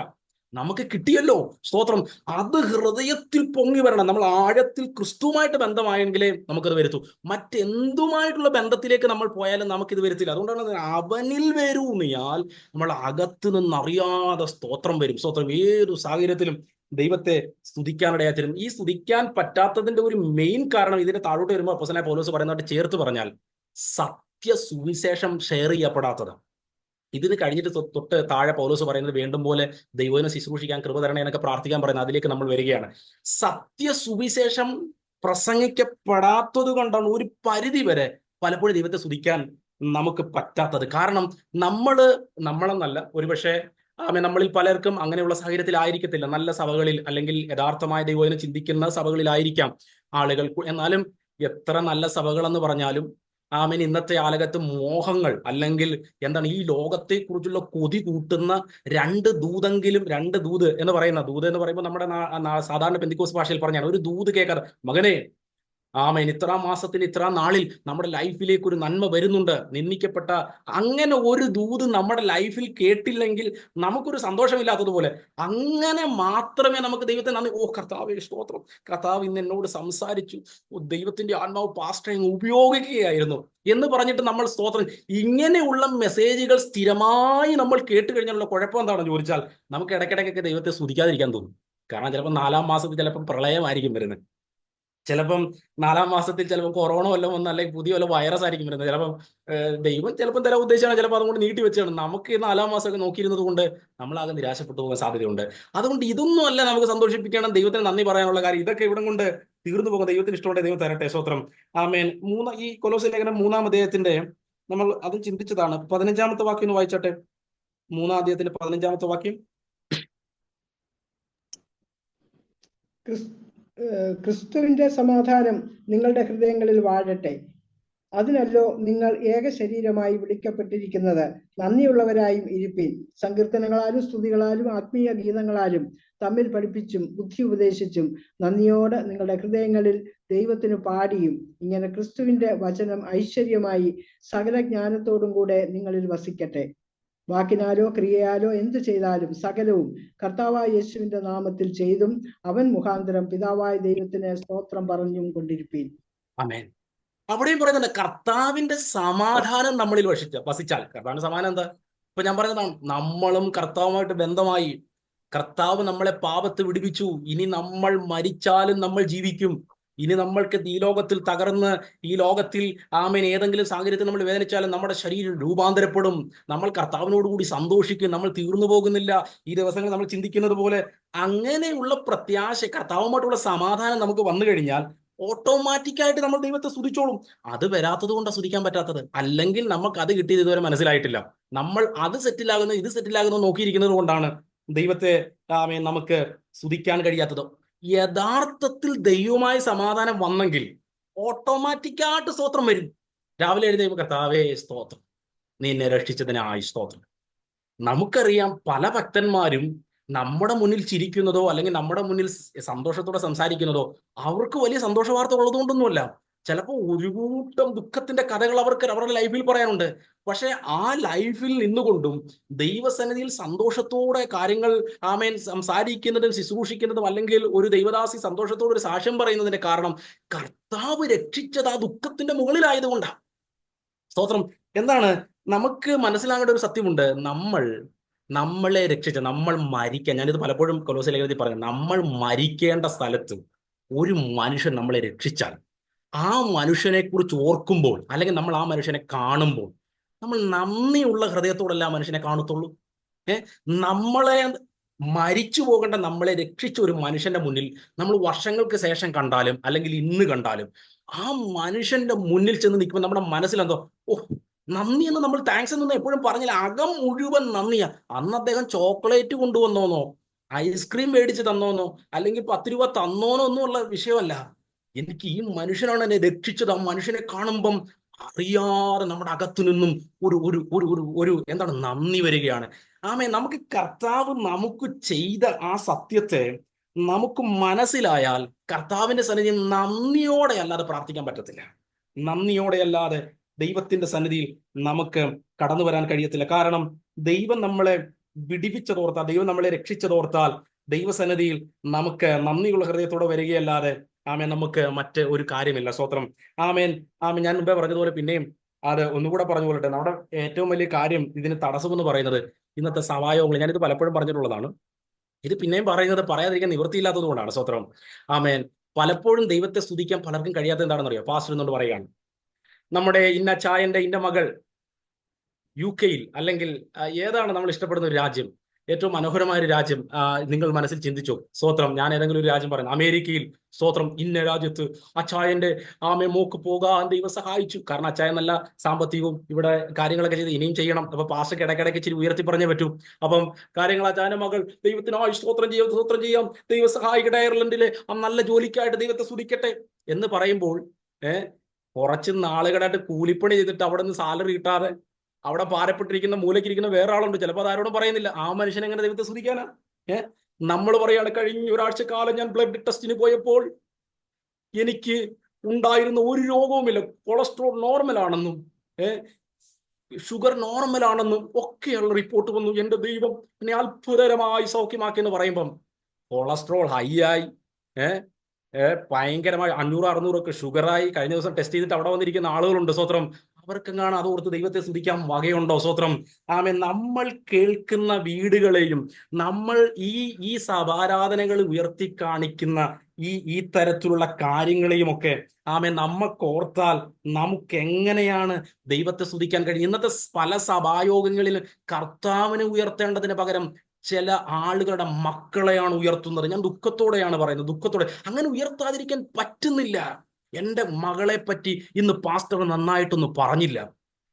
നമുക്ക് കിട്ടിയല്ലോ. സ്തോത്രം. അത് ഹൃദയത്തിൽ പൊങ്ങി വരണം. നമ്മൾ ആഴത്തിൽ ക്രിസ്തുവുമായിട്ട് ബന്ധമായെങ്കിലേ നമുക്കത് വരുത്തൂ. മറ്റെന്തുമായിട്ടുള്ള ബന്ധത്തിലേക്ക് നമ്മൾ പോയാലും നമുക്കിത് വരുത്തില്ല. അതുകൊണ്ടാണ് അവനിൽ വരൂന്നിയാൽ നമ്മൾ അകത്ത് നിന്നറിയാതെ സ്തോത്രം വരും. സ്തോത്രം. ഏതു സാഹചര്യത്തിലും ദൈവത്തെ സ്തുതിക്കാനിടയാത്തിരും. ഈ സ്തുതിക്കാൻ പറ്റാത്തതിന്റെ ഒരു മെയിൻ കാരണം, ഇതിന്റെ താഴോട്ട് വരുമ്പോൾ അപ്പോസ്തലനായ പൗലോസ് പറയുന്നതായിട്ട് ചേർത്ത് പറഞ്ഞാൽ, സത്യ സുവിശേഷം ഷെയർ ചെയ്യപ്പെടാത്തത്. ഇതിന് കഴിഞ്ഞിട്ട് തൊട്ട് താഴെ പൗലോസ് പറയുന്നത്, വേണ്ടും പോലെ ദൈവനെ ശുശ്രൂഷിക്കാൻ കൃപ തരണേ എന്നൊക്കെ പ്രാർത്ഥിക്കാൻ പറയുന്നത്. അതിലേക്ക് നമ്മൾ വരികയാണ്. സത്യ സുവിശേഷം പ്രസംഗിക്കപ്പെടാത്തത് കൊണ്ടാണ് ഒരു പരിധി വരെ പലപ്പോഴും ദൈവത്തെ സ്തുതിക്കാൻ നമുക്ക് പറ്റാത്തത്. കാരണം നമ്മളെന്നല്ല, ഒരുപക്ഷെ നമ്മളിൽ പലർക്കും അങ്ങനെയുള്ള സാഹചര്യത്തിലായിരിക്കത്തില്ല. നല്ല സഭകളിൽ അല്ലെങ്കിൽ യഥാർത്ഥമായ ദൈവനെ ചിന്തിക്കുന്ന സഭകളിലായിരിക്കാം ആളുകൾ. എന്നാലും എത്ര നല്ല സഭകളെന്ന് പറഞ്ഞാലും ഇന്നത്തെ കാലത്ത് മോഹങ്ങൾ അല്ലെങ്കിൽ എന്താണ്, ഈ ലോകത്തെക്കുറിച്ചുള്ള കൊതി കൂട്ടുന്ന രണ്ട് ദൂത് എന്ന് പറയുമ്പോൾ നമ്മുടെ സാധാരണ പെന്തിക്കോസ് ഭാഷയിൽ പറഞ്ഞാണ്, ഒരു ദൂത് കേൾക്കാതെ മകനെ ഇത്രാം മാസത്തിൽ ഇത്രാം നാളിൽ നമ്മുടെ ലൈഫിലേക്ക് ഒരു നന്മ വരുന്നുണ്ട്, നിന്ദിക്കപ്പെട്ട അങ്ങനെ ഒരു ദൂത് നമ്മുടെ ലൈഫിൽ കേട്ടില്ലെങ്കിൽ നമുക്കൊരു സന്തോഷമില്ലാത്തതുപോലെ, അങ്ങനെ മാത്രമേ നമുക്ക് ദൈവത്തെ നന്ദി, കർത്താവേ സ്തോത്രം, കർത്താവ് ഇന്ന് എന്നോട് സംസാരിച്ചു, ദൈവത്തിന്റെ ആത്മാവ് പാസ്റ്ററെ ഉപയോഗിക്കുകയായിരുന്നു എന്ന് പറഞ്ഞിട്ട് നമ്മൾ സ്തോത്രം. ഇങ്ങനെയുള്ള മെസ്സേജുകൾ സ്ഥിരമായി നമ്മൾ കേട്ട് കഴിഞ്ഞാലുള്ള കുഴപ്പം എന്താണെന്ന് ചോദിച്ചാൽ, നമുക്ക് ഇടയ്ക്കിടയ്ക്കൊക്കെ ദൈവത്തെ സ്തുതിക്കാതിരിക്കാൻ തോന്നും. കാരണം ചിലപ്പോൾ 4-ാം മാസത്തിൽ ചിലപ്പോൾ പ്രളയമായിരിക്കും വരുന്നത്, ചിലപ്പം 4-ാം മാസത്തിൽ ചിലപ്പോൾ കൊറോണ വല്ലതും വന്ന് അല്ലെങ്കിൽ പുതിയ വല്ല വൈറസ് ആയിരിക്കും വരുന്നത്. ചിലപ്പം ദൈവം ചിലപ്പം തരാൻ ഉദ്ദേശിച്ചാണ്, ചിലപ്പോൾ അതുകൊണ്ട് നീട്ടി വെച്ചാണ്. നമുക്ക് ഈ 4-ാം മാസമൊക്കെ നോക്കിയിരുന്നത് കൊണ്ട് നമ്മളാകെ നിരാശപ്പെട്ടു പോകാൻ സാധ്യതയുണ്ട്. അതുകൊണ്ട് ഇതൊന്നും അല്ല നമുക്ക് സന്തോഷിപ്പിക്കണം, ദൈവത്തിന് നന്ദി പറയാനുള്ള കാര്യം. ഇതൊക്കെ ഇവിടെ കൊണ്ട് തീർന്നു പോകും. ദൈവത്തിന് ഇഷ്ടമുണ്ടെങ്കിൽ ദൈവം തരട്ടെ. സ്തോത്രം. ആമേൻ. ഈ കൊലോസ്യ ലേഖനം 3-ാം അധ്യായത്തിന്റെ നമ്മൾ അതും ചിന്തിച്ചതാണ്. 15-ാമത്തെ വാക്യം ഒന്ന് വായിച്ചാട്ടെ. 3-ാം അധ്യായത്തിന്റെ 15-ാമത്തെ വാക്യം. ക്രിസ്തുവിന്റെ സമാധാനം നിങ്ങളുടെ ഹൃദയങ്ങളിൽ വാഴട്ടെ. അതിനല്ലോ നിങ്ങൾ ഏക ശരീരമായി വിളിക്കപ്പെട്ടിരിക്കുന്നത്. നന്ദിയുള്ളവരായും ഇരിപ്പിൻ. സങ്കീർത്തനങ്ങളാലും സ്തുതികളാലും ആത്മീയ ഗീതങ്ങളാലും തമ്മിൽ പഠിപ്പിച്ചും ബുദ്ധി ഉപദേശിച്ചും നന്ദിയോടെ നിങ്ങളുടെ ഹൃദയങ്ങളിൽ ദൈവത്തിന് പാടിയും, ഇങ്ങനെ ക്രിസ്തുവിന്റെ വചനം ഐശ്വര്യമായി സകല ജ്ഞാനത്തോടും കൂടെ നിങ്ങളിൽ വസിക്കട്ടെ. വാക്കിനാലോ ക്രിയയാലോ എന്ത് ചെയ്താലും സകലവും കർത്താവായ യേശുവിന്റെ നാമത്തിൽ ചെയ്തും അവൻ മുഖാന്തരം പിതാവായ ദൈവത്തിന് സ്തോത്രം പറഞ്ഞും കൊണ്ടിരിപ്പീൻ. ആമേൻ. അവിടെയും പറയുന്നുണ്ട്, കർത്താവിന്റെ സമാധാനം നമ്മളിൽ വസിച്ചാൽ. കർത്താവിന്റെ സമാധാനം എന്താ? ഇപ്പൊ ഞാൻ പറഞ്ഞതാണ്, നമ്മളും കർത്താവുമായിട്ട് ബന്ധമായി. കർത്താവ് നമ്മളെ പാപത്ത് വിടുവിച്ചു. ഇനി നമ്മൾ മരിച്ചാലും നമ്മൾ ജീവിക്കും. ഇനി നമ്മൾക്ക് ഈ ലോകത്തിൽ തകർന്ന്, ഈ ലോകത്തിൽ ഏതെങ്കിലും സാഹചര്യത്തിൽ നമ്മൾ വേദനിച്ചാലും നമ്മുടെ ശരീരം രൂപാന്തരപ്പെടും. നമ്മൾ കർത്താവിനോടുകൂടി സന്തോഷിക്കും. നമ്മൾ തീർന്നു പോകുന്നില്ല. ഈ ദിവസങ്ങൾ നമ്മൾ ചിന്തിക്കുന്നത് പോലെ അങ്ങനെയുള്ള പ്രത്യാശ, കർത്താവുമായിട്ടുള്ള സമാധാനം നമുക്ക് വന്നു കഴിഞ്ഞാൽ ഓട്ടോമാറ്റിക്കായിട്ട് നമ്മൾ ദൈവത്തെ സ്തുതിച്ചോളും. അത് വരാത്തത് കൊണ്ടാണ് സ്തുതിക്കാൻ പറ്റാത്തത്. അല്ലെങ്കിൽ നമുക്ക് അത് കിട്ടിയത് ഇതുവരെ മനസ്സിലായിട്ടില്ല. നമ്മൾ അത് സെറ്റിലാകുന്നു ഇത് സെറ്റിലാകുന്നു നോക്കിയിരിക്കുന്നത് കൊണ്ടാണ് ദൈവത്തെ നമുക്ക് സ്തുതിക്കാൻ കഴിയാത്തത്. യഥാർത്ഥത്തിൽ ദൈവവുമായി സമാധാനം വന്നെങ്കിൽ ഓട്ടോമാറ്റിക്കായിട്ട് സ്തോത്രം വരും. രാവിലെ എഴുന്നേൽക്കുമ്പോൾ കർത്താവേ സ്തോത്രം, നീ എന്നെ രക്ഷിച്ചതിനായി സ്തോത്രം. നമുക്കറിയാം പല ഭക്തന്മാരും നമ്മുടെ മുന്നിൽ ചിരിക്കുന്നതോ അല്ലെങ്കിൽ നമ്മുടെ മുന്നിൽ സന്തോഷത്തോടെ സംസാരിക്കുന്നതോ അവർക്ക് വലിയ സന്തോഷ വാർത്ത ഉള്ളതുകൊണ്ടൊന്നുമല്ല. ചിലപ്പോൾ ഒരു കൂട്ടം ദുഃഖത്തിന്റെ കഥകൾ അവർക്ക് അവരുടെ ലൈഫിൽ പറയാനുണ്ട്. പക്ഷെ ആ ലൈഫിൽ നിന്നുകൊണ്ടും ദൈവസന്നിധിയിൽ സന്തോഷത്തോടെ കാര്യങ്ങൾ സംസാരിക്കുന്നതും ശുശ്രൂഷിക്കുന്നതും അല്ലെങ്കിൽ ഒരു ദൈവദാസി സന്തോഷത്തോടെ ഒരു സാക്ഷ്യം പറയുന്നതിന്റെ കാരണം കർത്താവ് രക്ഷിച്ചത് ആ ദുഃഖത്തിന്റെ മുകളിലായതുകൊണ്ടാണ്. സ്തോത്രം. എന്താണ് നമുക്ക് മനസ്സിലാകേണ്ട ഒരു സത്യമുണ്ട്. നമ്മളെ രക്ഷിച്ച, നമ്മൾ മരിക്കാൻ, ഞാനിത് പലപ്പോഴും കൊലോസ്യ ലേഖനത്തിൽ പറഞ്ഞു, നമ്മൾ മരിക്കേണ്ട സ്ഥലത്ത് ഒരു മനുഷ്യൻ നമ്മളെ രക്ഷിച്ചാൽ ആ മനുഷ്യനെ കുറിച്ച് ഓർക്കുമ്പോൾ അല്ലെങ്കിൽ നമ്മൾ ആ മനുഷ്യനെ കാണുമ്പോൾ നമ്മൾ നന്ദിയുള്ള ഹൃദയത്തോടല്ല ആ മനുഷ്യനെ കാണത്തുള്ളൂ. നമ്മളെ മരിച്ചു പോകേണ്ട നമ്മളെ രക്ഷിച്ച ഒരു മനുഷ്യന്റെ മുന്നിൽ നമ്മൾ വർഷങ്ങൾക്ക് ശേഷം കണ്ടാലും അല്ലെങ്കിൽ ഇന്ന് കണ്ടാലും ആ മനുഷ്യന്റെ മുന്നിൽ ചെന്ന് നിൽക്കുമ്പോൾ നമ്മുടെ മനസ്സിലെന്തോ, നന്ദി എന്ന് നമ്മൾ താങ്ക്സ് എന്നൊന്നും എപ്പോഴും പറഞ്ഞില്ല, അകം മുഴുവൻ നന്ദിയാ. അന്ന് അദ്ദേഹം ചോക്ലേറ്റ് കൊണ്ടുവന്നോന്നോ ഐസ്ക്രീം മേടിച്ച് തന്നോന്നോ അല്ലെങ്കിൽ 10 രൂപ തന്നോന്നോ ഒന്നുമുള്ള വിഷയമല്ല. എനിക്ക് ഈ മനുഷ്യനാണ് എന്നെ രക്ഷിച്ചത്. ആ മനുഷ്യനെ കാണുമ്പം അറിയാതെ നമ്മുടെ അകത്തു നിന്നും ഒരു ഒരു ഒരു ഒരു ഒരു എന്താണ് നന്ദി വരികയാണ്. നമുക്ക് കർത്താവ് നമുക്ക് ചെയ്ത ആ സത്യത്തെ നമുക്ക് മനസ്സിലായാൽ കർത്താവിന്റെ സന്നിധിയിൽ നന്ദിയോടെ അല്ലാതെ പ്രാർത്ഥിക്കാൻ പറ്റത്തില്ല. നന്ദിയോടെ അല്ലാതെ ദൈവത്തിന്റെ സന്നിധിയിൽ നമുക്ക് കടന്നു വരാൻ കഴിയത്തില്ല. കാരണം ദൈവം നമ്മളെ വിടിവിച്ചതോർത്താൽ, ദൈവം നമ്മളെ രക്ഷിച്ചതോർത്താൽ ദൈവസന്നിധിയിൽ നമുക്ക് നന്ദിയുള്ള ഹൃദയത്തോടെ വരികയല്ലാതെ നമുക്ക് മറ്റ് ഒരു കാര്യമില്ല. സ്തോത്രം. ഞാൻ മുമ്പേ പറഞ്ഞതുപോലെ പിന്നെയും അത് ഒന്നുകൂടെ പറഞ്ഞു കൊള്ളട്ടെ. നമ്മുടെ ഏറ്റവും വലിയ കാര്യം, ഇതിന് തടസ്സമെന്ന് പറയുന്നത് ഇന്നത്തെ സഭായോഗങ്ങൾ. ഞാനിത് പലപ്പോഴും പറഞ്ഞിട്ടുള്ളതാണ്. ഇത് പിന്നെയും പറയുന്നത് പറയാതിരിക്കാൻ നിവൃത്തിയില്ലാത്തത് കൊണ്ടാണ്. സ്തോത്രം. പലപ്പോഴും ദൈവത്തെ സ്തുതിക്കാൻ പലർക്കും കഴിയാത്ത എന്താണെന്ന് അറിയാം. പാസ്റ്റർ എന്നോട് പറയുകയാണ്, നമ്മുടെ ഇന്ന ചായന്റെ ഇന്ന മകൾ UK അല്ലെങ്കിൽ ഏതാണ് നമ്മൾ ഇഷ്ടപ്പെടുന്ന ഒരു രാജ്യം, ഏറ്റവും മനോഹരമായ ഒരു രാജ്യം നിങ്ങൾ മനസ്സിൽ ചിന്തിച്ചോ? സ്തോത്രം. ഞാൻ ഏതെങ്കിലും ഒരു രാജ്യം പറയുന്നു, അമേരിക്കയിൽ സ്തോത്രം ഇന്ന രാജ്യത്ത് അച്ചായന്റെ മോക്ക് പോകാൻ ദൈവം സഹായിച്ചു. കാരണം അച്ചായൻ നല്ല സാമ്പത്തികവും ഇവിടെ കാര്യങ്ങളൊക്കെ ചെയ്ത് ഇനിയും ചെയ്യണം. അപ്പൊ പാസ്റ്റർക്ക് ഇടയ്ക്കിടയ്ക്ക് ഇച്ചിരി ഉയർത്തി പറഞ്ഞേ പറ്റൂ. അപ്പം കാര്യങ്ങൾ അച്ചായന്റെ മകൾ ദൈവത്തിനായി സ്തോത്രം ചെയ്യാം, ദൈവം സഹായിക്കട്ടെ, അയർലൻഡിലെ ആ നല്ല ജോലിക്കായിട്ട് ദൈവത്തെ സ്തുതിക്കട്ടെ എന്ന് പറയുമ്പോൾ കുറച്ച് നാളുകളായിട്ട് കൂലിപ്പണി ചെയ്തിട്ട് അവിടെ നിന്ന് സാലറി കിട്ടാതെ അവിടെ പാരപ്പെട്ടിരിക്കുന്ന മൂലക്കിരിക്കുന്ന വേറെ ആളുണ്ട്. ചിലപ്പോൾ അത് ആരോടും പറയുന്നില്ല. ആ മനുഷ്യൻ എങ്ങനെ ദൈവത്തെ സ്തുതിക്കാനാ? നമ്മൾ പറയാണ്, കഴിഞ്ഞ ഒരാഴ്ച കാലം ഞാൻ ബ്ലഡ് ടെസ്റ്റിന് പോയപ്പോൾ എനിക്ക് ഉണ്ടായിരുന്ന ഒരു രോഗവുമില്ല, കൊളസ്ട്രോൾ നോർമൽ ആണെന്നും ഷുഗർ നോർമൽ ആണെന്നും ഒക്കെയുള്ള റിപ്പോർട്ട് വന്നു. എന്റെ ദൈവം എന്നെ അത്ഭുതകരമായി സൗഖ്യമാക്കി എന്ന് പറയുമ്പം കൊളസ്ട്രോൾ ഹൈ ആയി, ഭയങ്കരമായി 500-600 ഒക്കെ ഷുഗറായി. കഴിഞ്ഞ ദിവസം ടെസ്റ്റ് ചെയ്തിട്ട് അവിടെ വന്നിരിക്കുന്ന ആളുകളുണ്ട്. സ്വത്രം. അവർക്കെങ്ങാണ് അത് ഓർത്ത് ദൈവത്തെ സ്തുതിക്കാൻ വകയുണ്ടോ? സ്വത്രം. നമ്മൾ കേൾക്കുന്ന വീടുകളെയും നമ്മൾ ഈ സഭാരാധനകൾ ഉയർത്തി കാണിക്കുന്ന ഈ തരത്തിലുള്ള കാര്യങ്ങളെയും ഒക്കെ നമുക്കോർത്താൽ നമുക്ക് എങ്ങനെയാണ് ദൈവത്തെ സ്തുതിക്കാൻ കഴിയും? ഇന്നത്തെ പല സഭായോഗങ്ങളിൽ കർത്താവിനെ ഉയർത്തേണ്ടതിന് പകരം ചില ആളുകളുടെ മക്കളെയാണ് ഉയർത്തുന്നത്. ഞാൻ ദുഃഖത്തോടെയാണ് പറയുന്നത്, ദുഃഖത്തോടെ. അങ്ങനെ ഉയർത്താതിരിക്കാൻ പറ്റുന്നില്ല. എൻ്റെ മകളെ പറ്റി ഇന്ന് പാസ്റ്റർ നന്നായിട്ടൊന്നും പറഞ്ഞില്ല.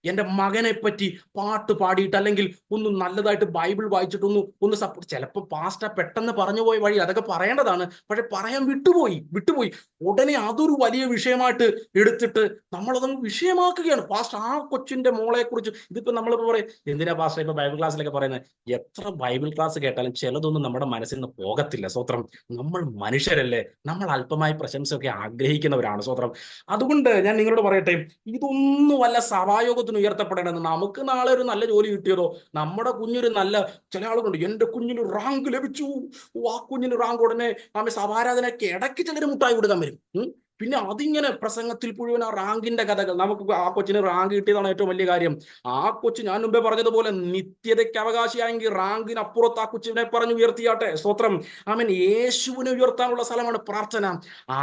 എൻ്റെ മകനെ പറ്റി പാട്ട് പാടിയിട്ട് അല്ലെങ്കിൽ ഒന്ന് നല്ലതായിട്ട് ബൈബിൾ വായിച്ചിട്ടൊന്ന് സപ്പോർട്ട്. ചിലപ്പോൾ പാസ്റ്റർ പെട്ടെന്ന് പറഞ്ഞു പോയ വഴി അതൊക്കെ പറയേണ്ടതാണ്, പക്ഷെ പറയാൻ വിട്ടുപോയി. ഉടനെ അതൊരു വലിയ വിഷയമായിട്ട് എടുത്തിട്ട് നമ്മളതൊന്ന് വിഷയമാക്കുകയാണ്. പാസ്റ്റർ ആ കൊച്ചിന്റെ മോളെ കുറിച്ച് ഇതിപ്പോ നമ്മളിപ്പോ പറയും, എന്തിനാ പാസ്റ്റർ ഇപ്പൊ ബൈബിൾ ക്ലാസ്സിലൊക്കെ പറയുന്നത്? എത്ര ബൈബിൾ ക്ലാസ് കേട്ടാലും ചിലതൊന്നും നമ്മുടെ മനസ്സിൽ നിന്ന് പോകത്തില്ല. സ്വത്രം. നമ്മൾ മനുഷ്യരല്ലേ, നമ്മൾ അല്പമായ പ്രശംസയൊക്കെ ആഗ്രഹിക്കുന്നവരാണ്. സ്വത്രം. അതുകൊണ്ട് ഞാൻ നിങ്ങളോട് പറയട്ടെ, ഇതൊന്നും വല്ല സഭായോഗത്തിൽ ഉയർത്തപ്പെടേണ്ടത്. നമുക്ക് നാളെ ഒരു നല്ല ജോലി കിട്ടിയതോ, നമ്മുടെ കുഞ്ഞൊരു നല്ല, ചില ആളുകളുണ്ട്, എന്റെ കുഞ്ഞിന് റാങ്ക് ലഭിച്ചു, ആ കുഞ്ഞിന് റാങ്ക്, ഉടനെ സഭാരാധനയ്ക്ക് ഇടയ്ക്ക് ചിലർ മുട്ടായി കൊടുക്കാൻ വരും. പിന്നെ അതിങ്ങനെ പ്രസംഗത്തിൽ മുഴുവൻ ആ റാങ്കിന്റെ കഥകൾ. നമുക്ക് ആ കൊച്ചിന് റാങ്ക് കിട്ടിയതാണ് ഏറ്റവും വലിയ കാര്യം. ആ കൊച്ചു, ഞാൻ മുമ്പേ പറഞ്ഞതുപോലെ, നിത്യതയ്ക്ക് അവകാശിയായെങ്കിൽ റാങ്കിന് അപ്പുറത്ത് ആ കൊച്ചിനെ പറഞ്ഞു ഉയർത്തിയാട്ടെ. സ്തോത്രം. യേശുവിനെ ഉയർത്താനുള്ള സ്ഥലമാണ് പ്രാർത്ഥന.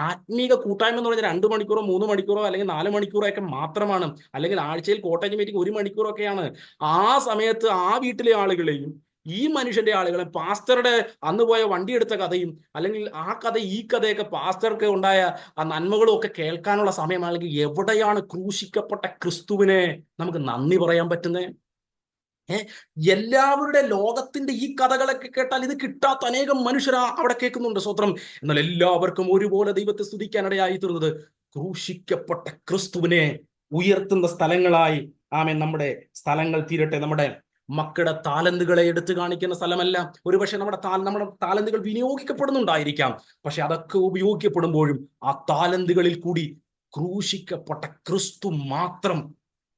ആത്മീക കൂട്ടായ്മ എന്ന് പറഞ്ഞാൽ 2 മണിക്കൂറോ 3 മണിക്കൂറോ അല്ലെങ്കിൽ 4 മണിക്കൂറോ ഒക്കെ മാത്രമാണ്. അല്ലെങ്കിൽ ആഴ്ചയിൽ കോട്ടേജ് മീറ്റിംഗ് 1 മണിക്കൂറൊക്കെയാണ്. ആ സമയത്ത് ആ വീട്ടിലെ ആളുകളെയും ഈ മനുഷ്യന്റെ ആളുകളെ പാസ്റ്ററുടെ അന്ന് പോയ വണ്ടി എടുത്ത കഥയും അല്ലെങ്കിൽ ആ കഥ ഈ കഥയൊക്കെ പാസ്റ്റർക്ക് ഉണ്ടായ ആ നന്മകളും ഒക്കെ കേൾക്കാനുള്ള സമയമാണെങ്കിൽ എവിടെയാണ് ക്രൂശിക്കപ്പെട്ട ക്രിസ്തുവിനെ നമുക്ക് നന്ദി പറയാൻ പറ്റുന്നത്? എല്ലാവരുടെ ലോകത്തിന്റെ ഈ കഥകളൊക്കെ കേട്ടാൽ ഇത് കിട്ടാത്ത അനേകം മനുഷ്യരാ അവിടെ കേൾക്കുന്നുണ്ട്. സ്വത്രം. എന്നാൽ എല്ലാവർക്കും ഒരുപോലെ ദൈവത്തെ സ്തുതിക്കാനിടയായി തീർന്നത് ക്രൂശിക്കപ്പെട്ട ക്രിസ്തുവിനെ ഉയർത്തുന്ന സ്ഥലങ്ങളായി നമ്മുടെ സ്ഥലങ്ങൾ തീരട്ടെ. നമ്മുടെ മക്കളുടെ താലന്തുകളെ എടുത്തു കാണിക്കുന്ന സ്ഥലമല്ല. ഒരുപക്ഷെ നമ്മുടെ താലന്തുകൾ വിനിയോഗിക്കപ്പെടുന്നുണ്ടായിരിക്കാം. പക്ഷെ അതൊക്കെ ഉപയോഗിക്കപ്പെടുമ്പോഴും ആ താലന്തുകളിൽ കൂടി ക്രൂശിക്കപ്പെട്ട ക്രിസ്തു മാത്രം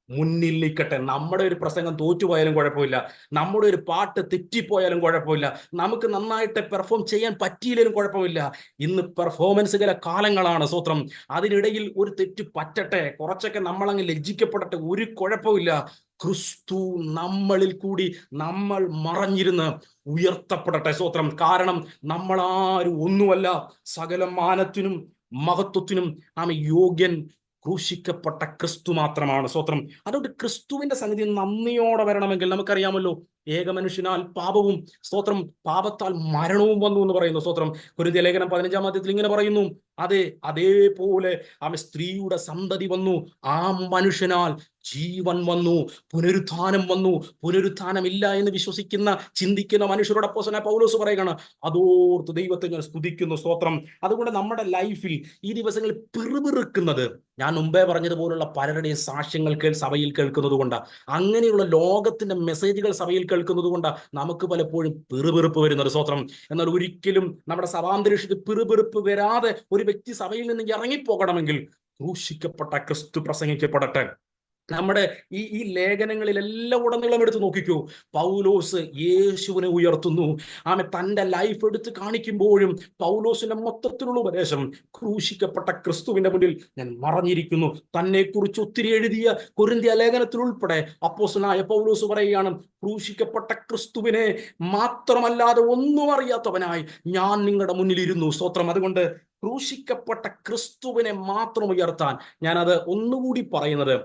മുന്നിൽ നിൽക്കട്ടെ. നമ്മുടെ ഒരു പ്രസംഗം തോറ്റുപോയാലും കുഴപ്പമില്ല, നമ്മുടെ ഒരു പാട്ട് തെറ്റിപ്പോയാലും കുഴപ്പമില്ല, നമുക്ക് നന്നായിട്ട് പെർഫോം ചെയ്യാൻ പറ്റിയില്ലെങ്കിലും കുഴപ്പമില്ല. ഇന്ന് പെർഫോമൻസുകളെ കാലങ്ങളാണ്. സ്വത്രം. അതിനിടയിൽ ഒരു തെറ്റ് പറ്റട്ടെ, കുറച്ചൊക്കെ നമ്മളങ്ങ് ലജ്ജിക്കപ്പെടട്ടെ, ഒരു കുഴപ്പമില്ല. ക്രിസ്തു നമ്മളിൽ കൂടി നമ്മൾ മറഞ്ഞിരുന്ന് ഉയർത്തപ്പെടട്ടെ. സ്വത്രം. കാരണം നമ്മളാരും ഒന്നുമല്ല, സകല മാനത്തിനും മഹത്വത്തിനും യോഗ്യൻ ക്രൂശിക്കപ്പെട്ട ക്രിസ്തു മാത്രമാണ്. സ്വത്രം. അതുകൊണ്ട് ക്രിസ്തുവിന്റെ സന്നിധി നന്ദിയോടെ വരണമെങ്കിൽ നമുക്കറിയാമല്ലോ, ഏകമനുഷ്യനാൽ പാപവും, സ്തോത്രം, പാപത്താൽ മരണവും വന്നു എന്ന് പറയുന്നു. സ്തോത്രം. കൊരിന്ത്യർ ലേഖനം 15-ാം അധ്യായത്തിൽ ഇങ്ങനെ പറയുന്നു, അതേപോലെ സ്ത്രീയുടെ സന്തതി വന്നു, ആ മനുഷ്യനാൽ ജീവൻ വന്നു, പുനരുത്ഥാനം വന്നു. പുനരുത്ഥാനമില്ല എന്ന് വിശ്വസിക്കുന്ന, ചിന്തിക്കുന്ന മനുഷ്യരോട് അപ്പോസ്തലനായ പൗലോസ് പറയുകയാണ്, അതോർത്ത് ദൈവത്തെ ഞാൻ സ്തുതിക്കുന്നു. സ്തോത്രം. അതുകൊണ്ട് നമ്മുടെ ലൈഫിൽ ഈ ദിവസങ്ങളിൽ പിറുപിറുക്കുന്നത്, ഞാൻ മുമ്പേ പറഞ്ഞതുപോലുള്ള പലരുടെയും സാക്ഷ്യങ്ങൾ സഭയിൽ കേൾക്കുന്നത് കൊണ്ടാണ്, അങ്ങനെയുള്ള ലോകത്തിന്റെ മെസ്സേജുകൾ സഭയിൽ കേൾക്കുന്നത് കൊണ്ടാണ് നമുക്ക് പലപ്പോഴും പിറുപിറുപ്പ് വരുന്നത്. സ്തോത്രം. എന്നാൽ ഒരിക്കലും നമ്മുടെ സഭാന്തരീക്ഷത്തിൽ പിറുപിറുപ്പ് വരാതെ ഒരു വ്യക്തി സഭയിൽ നിന്ന് ഇറങ്ങിപ്പോകണമെങ്കിൽ ക്രൂശിക്കപ്പെട്ട ക്രിസ്തു പ്രസംഗിക്കപ്പെടട്ടെ. നമ്മുടെ ഈ ലേഖനങ്ങളിലെല്ലാം ഉടനീളം എടുത്ത് നോക്കിക്കൂ, പൗലോസ് യേശുവിനെ ഉയർത്തുന്നു. തൻ്റെ ലൈഫ് എടുത്ത് കാണിക്കുമ്പോഴും പൗലോസിന്റെ മൊത്തത്തിലുള്ള ഉപദേശം ക്രൂശിക്കപ്പെട്ട ക്രിസ്തുവിന്റെ മുന്നിൽ ഞാൻ മറഞ്ഞിരിക്കുന്നു. തന്നെ കുറിച്ച് ഒത്തിരി എഴുതിയ കൊരിന്ത്യ ലേഖനത്തിൽ ഉൾപ്പെടെ അപ്പോസ്തലനായ പൗലോസ് പറയുകയാണ്, ക്രൂശിക്കപ്പെട്ട ക്രിസ്തുവിനെ മാത്രമല്ലാതെ ഒന്നും അറിയാത്തവനായി ഞാൻ നിങ്ങളുടെ മുന്നിലിരുന്നു. സ്തോത്രം. അതുകൊണ്ട് ക്രൂശിക്കപ്പെട്ട ക്രിസ്തുവിനെ മാത്രം ഉയർത്താൻ ഞാനത് ഒന്നുകൂടി പറയുന്നത്,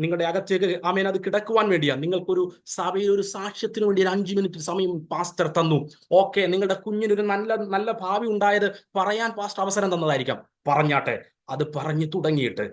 നിങ്ങളുടെ അകത്തേക്ക് അത് കിടക്കുവാൻ വേണ്ടിയാ. നിങ്ങൾക്കൊരു സഭയിൽ ഒരു സാക്ഷ്യത്തിന് വേണ്ടി ഒരു 5 മിനിറ്റ് സമയം പാസ്റ്റർ തന്നു. ഓക്കെ, നിങ്ങളുടെ കുഞ്ഞിനൊരു നല്ല ഭാവി ഉണ്ടായത് പറയാൻ പാസ്റ്റർ അവസരം തന്നതായിരിക്കാം. പറഞ്ഞാട്ടെ. അത് പറഞ്ഞു തുടങ്ങിയിട്ട്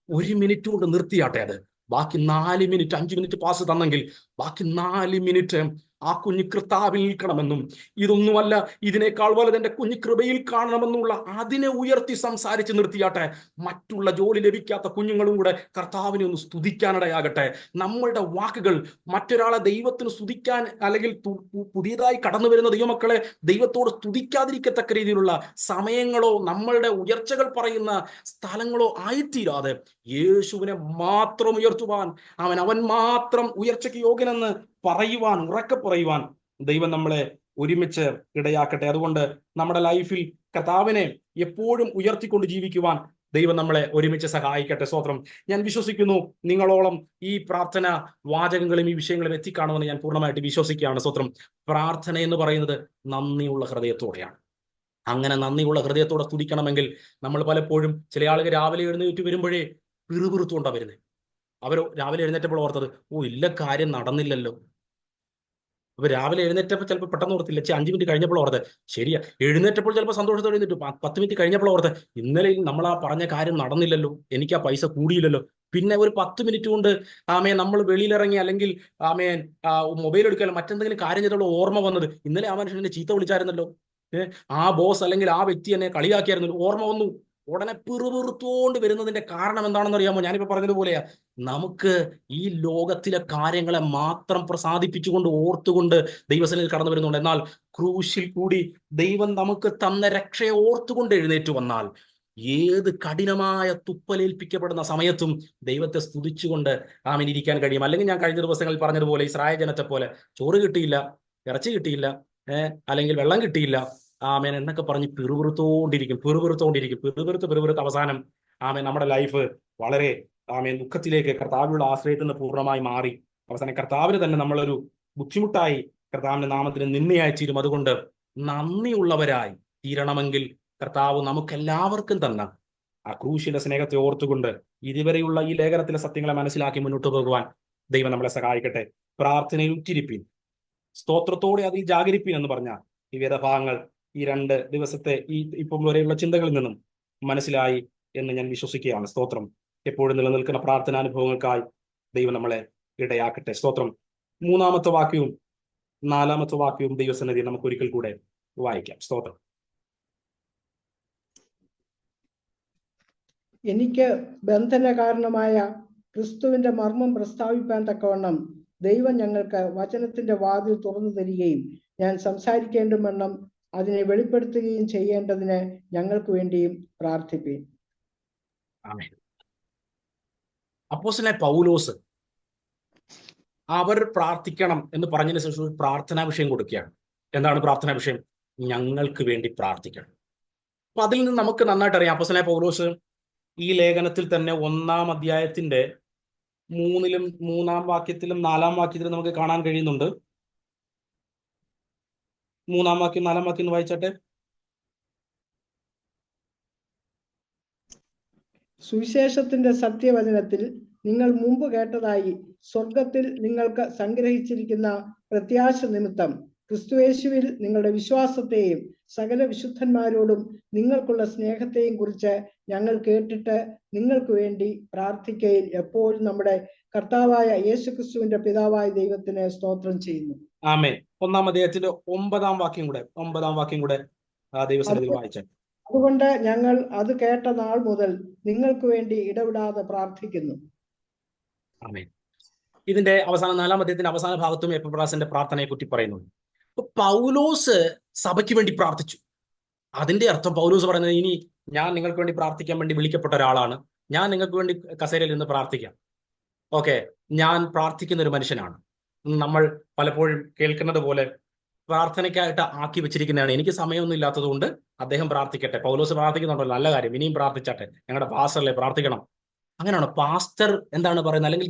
1 മിനിറ്റ് കൊണ്ട് നിർത്തിയാട്ടെ. അത് ബാക്കി 4 മിനിറ്റ്, 5 മിനിറ്റ് പാസ് തന്നെങ്കിൽ ബാക്കി 4 മിനിറ്റ് ആ കുഞ്ഞ് കർത്താവിൽ നിൽക്കണമെന്നും, ഇതൊന്നുമല്ല ഇതിനേക്കാൾ വലുത് എന്റെ കുഞ്ഞ് കൃപയിൽ കാണണമെന്നുള്ള അതിനെ ഉയർത്തി സംസാരിച്ച് നിർത്തിയാട്ടെ. മറ്റുള്ള ജോലി ലഭിക്കാത്ത കുഞ്ഞുങ്ങളും കൂടെ കർത്താവിനെ ഒന്ന് സ്തുതിക്കാനിടയാകട്ടെ. നമ്മളുടെ വാക്കുകൾ മറ്റൊരാളെ ദൈവത്തിന് സ്തുതിക്കാൻ, അല്ലെങ്കിൽ പുതിയതായി കടന്നു വരുന്ന ദൈവമക്കളെ ദൈവത്തോട് സ്തുതിക്കാതിരിക്കത്തക്ക രീതിയിലുള്ള സമയങ്ങളോ നമ്മളുടെ ഉയർച്ചകൾ പറയുന്ന സ്ഥലങ്ങളോ ആയിത്തീരാതെ യേശുവിനെ മാത്രം ഉയർത്തുവാൻ, അവൻ മാത്രം ഉയർച്ചയ്ക്ക് യോഗ്യനെന്ന് പറയുവാൻ, ഉറക്കെ പറയുവാൻ ദൈവം നമ്മളെ ഒരുമിച്ച് ഇടയാക്കട്ടെ. അതുകൊണ്ട് നമ്മുടെ ലൈഫിൽ കർത്താവിനെ എപ്പോഴും ഉയർത്തിക്കൊണ്ട് ജീവിക്കുവാൻ ദൈവം നമ്മളെ ഒരുമിച്ച് സഹായിക്കട്ടെ. സ്തോത്രം. ഞാൻ വിശ്വസിക്കുന്നു നിങ്ങളോളം ഈ പ്രാർത്ഥന വാചകങ്ങളും ഈ വിഷയങ്ങളും എത്തിക്കാണുമെന്ന് ഞാൻ പൂർണ്ണമായിട്ട് വിശ്വസിക്കുകയാണ്. സ്തോത്രം. പ്രാർത്ഥന എന്ന് പറയുന്നത് നന്ദിയുള്ള ഹൃദയത്തോടെയാണ്. അങ്ങനെ നന്ദിയുള്ള ഹൃദയത്തോടെ സ്തുതിക്കണമെങ്കിൽ നമ്മൾ പലപ്പോഴും, ചില ആളുകൾ രാവിലെ എഴുന്നേറ്റ് വരുമ്പോഴേ പിറുപിറുത്തുകൊണ്ടാണ് വരുന്നത്. അവർ രാവിലെ എഴുന്നേറ്റപ്പോൾ ഓർത്തത്, ഇല്ല കാര്യം നടന്നില്ലല്ലോ. അപ്പൊ രാവിലെ എഴുന്നേറ്റപ്പോൾ ചിലപ്പോൾ പെട്ടെന്ന് ഓർത്തില്ല, 5 മിനിറ്റ് കഴിഞ്ഞപ്പോൾ ഓർത്ത്, ശരിയാ. എഴുന്നേറ്റപ്പോൾ ചിലപ്പോൾ സന്തോഷത്തോടെ എഴുന്നേറ്റു, 10 മിനിറ്റ് കഴിഞ്ഞപ്പോൾ ഓർത്ത്, ഇന്നലെ നമ്മൾ ആ പറഞ്ഞ കാര്യം നടന്നില്ലല്ലോ, എനിക്ക് ആ പൈസ കൂടിയില്ലല്ലോ. പിന്നെ ഒരു 10 മിനിറ്റ് കൊണ്ട് നമ്മൾ വെളിയിലിറങ്ങി, അല്ലെങ്കിൽ മൊബൈൽ എടുക്കാനും മറ്റെന്തെങ്കിലും കാര്യം ചെയ്തുള്ള ഓർമ്മ വന്നത്, ഇന്നലെ ആ മനുഷ്യനെ ചീത്ത വിളിച്ചായിരുന്നല്ലോ, ആ ബോസ് അല്ലെങ്കിൽ ആ വ്യക്തി എന്നെ കളിയാക്കിയായിരുന്നല്ലോ, ഓർമ്മ വന്നു. ഉടനെ പിറുപിറുത്തോണ്ട് വരുന്നതിന്റെ കാരണം എന്താണെന്ന് അറിയാമോ? ഞാനിപ്പോ പറഞ്ഞതുപോലെയാ, നമുക്ക് ഈ ലോകത്തിലെ കാര്യങ്ങളെ മാത്രം പ്രസാദിപ്പിച്ചുകൊണ്ട് ഓർത്തുകൊണ്ട് ദൈവസന്നിധിയിൽ കടന്നു വരുന്നുണ്ട്. എന്നാൽ ക്രൂശിൽ കൂടി ദൈവം നമുക്ക് തന്ന രക്ഷയെ ഓർത്തുകൊണ്ട് എഴുന്നേറ്റ് വന്നാൽ ഏത് കഠിനമായ തുപ്പലേൽപ്പിക്കപ്പെടുന്ന സമയത്തും ദൈവത്തെ സ്തുതിച്ചുകൊണ്ട് ഇരിക്കാൻ കഴിയും. അല്ലെങ്കിൽ ഞാൻ കഴിഞ്ഞ ദിവസങ്ങളിൽ പറഞ്ഞതുപോലെ ഇസ്രായേൽ ജനത്തെ പോലെ ചോറ് കിട്ടിയില്ല, ഇറച്ചി കിട്ടിയില്ല, അല്ലെങ്കിൽ വെള്ളം കിട്ടിയില്ല, എന്നൊക്കെ പറഞ്ഞ് പിറുപിറുത്തോണ്ടിരിക്കും. അവസാനം നമ്മുടെ ലൈഫ് വളരെ ദുഃഖത്തിലേക്ക്, കർത്താവിനുള്ള ആശ്രയത്തിൽ നിന്ന് പൂർണ്ണമായി മാറി അവസാനം കർത്താവിന് തന്നെ നമ്മളൊരു ബുദ്ധിമുട്ടായി, കർത്താവിന്റെ നാമത്തിന് നിന്ദയായി തീരും. അതുകൊണ്ട് നന്ദിയുള്ളവരായി തീരണമെങ്കിൽ കർത്താവ് നമുക്കെല്ലാവർക്കും തന്നെ ആ ക്രൂശിന്റെ സ്നേഹത്തെ ഓർത്തുകൊണ്ട് ഇതുവരെയുള്ള ഈ ലേഖനത്തിലെ സത്യങ്ങളെ മനസ്സിലാക്കി മുന്നോട്ട് പോകുവാൻ ദൈവം നമ്മളെ സഹായിക്കട്ടെ. പ്രാർത്ഥനയിൽ ഉറ്റിരിപ്പിൻ. സ്തോത്രത്തോടെ അതിൽ ജാഗരിപ്പീൻ എന്ന് പറഞ്ഞ ഈ വേദഭാഗങ്ങൾ ഈ 2 ദിവസത്തെ ഇപ്പം വരെയുള്ള ചിന്തകളിൽ നിന്നും മനസ്സിലായി എന്ന് ഞാൻ വിശ്വസിക്കുകയാണ്. സ്തോത്രം. എപ്പോഴും നിലനിൽക്കുന്ന പ്രാർത്ഥനാനുഭവങ്ങൾക്കായി ദൈവം നമ്മളെ ഇടയാക്കട്ടെ. സ്തോത്രം. 3-ാമത്തെ വാക്യവും 4-ാമത്തെ വാക്യവും ദൈവസന്നിധി നമുക്ക് ഒരിക്കൽ കൂടെ വായിക്കാം. സ്തോത്രം. എനിക്ക് ബന്ധന കാരണമായ ക്രിസ്തുവിന്റെ മർമ്മം പ്രസ്താവിപ്പാൻ തക്കവണ്ണം ദൈവം ഞങ്ങൾക്ക് വചനത്തിന്റെ വാതിൽ തുറന്നു തരികയും ഞാൻ സംസാരിക്കേണ്ടുമെണ്ണം അതിനെ വെളിപ്പെടുത്തുകയും ചെയ്യേണ്ടതിന് ഞങ്ങൾക്ക് വേണ്ടിയും പ്രാർത്ഥിപ്പീൻ. ആമേൻ. അപ്പോസ്തലനായ പൗലോസ് അവർ പ്രാർത്ഥിക്കണം എന്ന് പറഞ്ഞതിന് ശേഷം ഒരു പ്രാർത്ഥനാ വിഷയം കൊടുക്കുകയാണ്. എന്താണ് പ്രാർത്ഥനാ വിഷയം? ഞങ്ങൾക്ക് വേണ്ടി പ്രാർത്ഥിക്കണം. അപ്പൊ അതിൽ നിന്ന് നമുക്ക് നന്നായിട്ട് അറിയാം, അപ്പോസ്തലനായ പൗലോസ് ഈ ലേഖനത്തിൽ തന്നെ 1-ാം അധ്യായത്തിന്റെ 3-ലും 3-ാം വാക്യത്തിലും 4-ാം വാക്യത്തിലും നമുക്ക് കാണാൻ കഴിയുന്നുണ്ട്. 3-ാം വാക്യം 4-ാം വാക്യം ഒന്ന് വായിച്ചാട്ടെ. സുവിശേഷത്തിന്റെ സത്യവചനത്തിൽ നിങ്ങൾ മുമ്പ് കേട്ടതായി സ്വർഗത്തിൽ നിങ്ങൾക്ക് സംഗ്രഹിച്ചിരിക്കുന്ന പ്രത്യാശ നിമിത്തം ക്രിസ്തുയേശുവിൽ നിങ്ങളുടെ വിശ്വാസത്തെയും സകല വിശുദ്ധന്മാരോടും നിങ്ങൾക്കുള്ള സ്നേഹത്തെയും കുറിച്ച് ഞങ്ങൾ കേട്ടിട്ട് നിങ്ങൾക്ക് വേണ്ടി പ്രാർത്ഥിക്കയിൽ എപ്പോഴും നമ്മുടെ കർത്താവായ യേശുക്രിസ്തുവിന്റെ പിതാവായ ദൈവത്തിന് സ്തോത്രം ചെയ്യുന്നു. ആമേൻ. 1-ാം അധ്യായത്തിന്റെ 9-ാം വാക്യം കൂടെ ദൈവസന്നിധിയിൽ വായിച്ചാൽ. അതുകൊണ്ട് ഞങ്ങൾ അത് കേട്ട നാൾ മുതൽ നിങ്ങൾക്ക് വേണ്ടി ഇടവിടാതെ പ്രാർത്ഥിക്കുന്നു. ആമേൻ. ഇതിന്റെ അവസാന 4-ാം അധ്യായത്തിന്റെ അവസാന ഭാഗത്തും എപ്പഫ്രാസിന്റെ പ്രാർത്ഥനയെ കുറിച്ച് പറയുന്നുണ്ട്. അപ്പൊ പൗലോസ് സഭയ്ക്ക് വേണ്ടി പ്രാർത്ഥിച്ചു. അതിന്റെ അർത്ഥം പൗലോസ് പറയുന്നത്, ഇനി ഞാൻ നിങ്ങൾക്ക് വേണ്ടി പ്രാർത്ഥിക്കാൻ വേണ്ടി വിളിക്കപ്പെട്ട ഒരാളാണ്, ഞാൻ നിങ്ങൾക്ക് വേണ്ടി കസേരയിൽ നിന്ന് പ്രാർത്ഥിക്കാം. ഓക്കെ, ഞാൻ പ്രാർത്ഥിക്കുന്ന ഒരു മനുഷ്യനാണ്. നമ്മൾ പലപ്പോഴും കേൾക്കുന്നത് പോലെ പ്രാർത്ഥനയ്ക്കായിട്ട് ആക്കി വെച്ചിരിക്കുന്നതാണ്. എനിക്ക് സമയമൊന്നും ഇല്ലാത്തത് കൊണ്ട് അദ്ദേഹം പ്രാർത്ഥിക്കട്ടെ. പൗലോസ് പ്രാർത്ഥിക്കുന്നുണ്ടല്ലോ, നല്ല കാര്യം, ഇനിയും പ്രാർത്ഥിച്ചാട്ടെ, ഞങ്ങളുടെ പാസ്റ്ററല്ലേ പ്രാർത്ഥിക്കണം. അങ്ങനെയാണോ പാസ്റ്റർ എന്താണ് പറയുന്നത്? അല്ലെങ്കിൽ